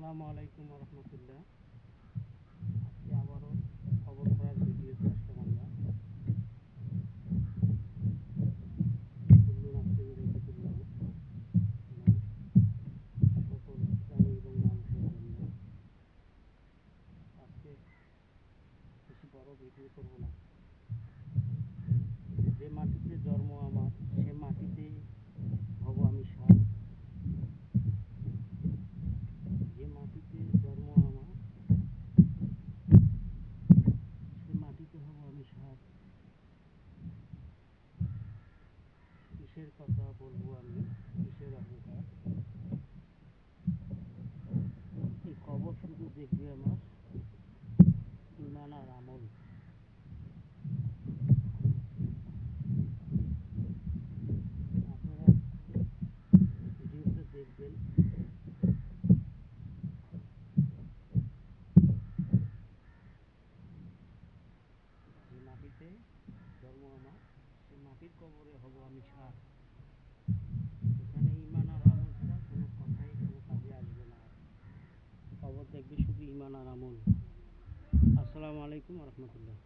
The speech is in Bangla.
আসসালামু আলাইকুম রহমতুল্লাহ। আজকে আবারও খবর করার ভিডিওতে আসলাম আমরা। কুল্লু নাফসিন যায়কাতুল্লাহ সকল প্রাণী এবং মানুষের জন্য। আজকে বেশি বড় ভিডিও করব না। যে মাটিতে জন্ম আমার, সে মাটিতে হব আমি সার। যে মাটিতে জন্ম আমার, সে মাটিতে হব আমি সার। কিসের কথা বলবো আমি, কিসের অহংকার। এই খবর শুধু দেখবে আমার ইমান আর আমল। আপনারা ভিডিওতে দেখবেন। যে মাটিতে জন্ম আমার, সে মাটির কবরে হব আমি সার। এখানে ইমান আর আমল ছাড়া কোনো কথাই কোনো কাজে আসবে না। খবর দেখবে শুধু ইমান আর আমল। আসসালামু আলাইকুম রহমতুল্লাহ।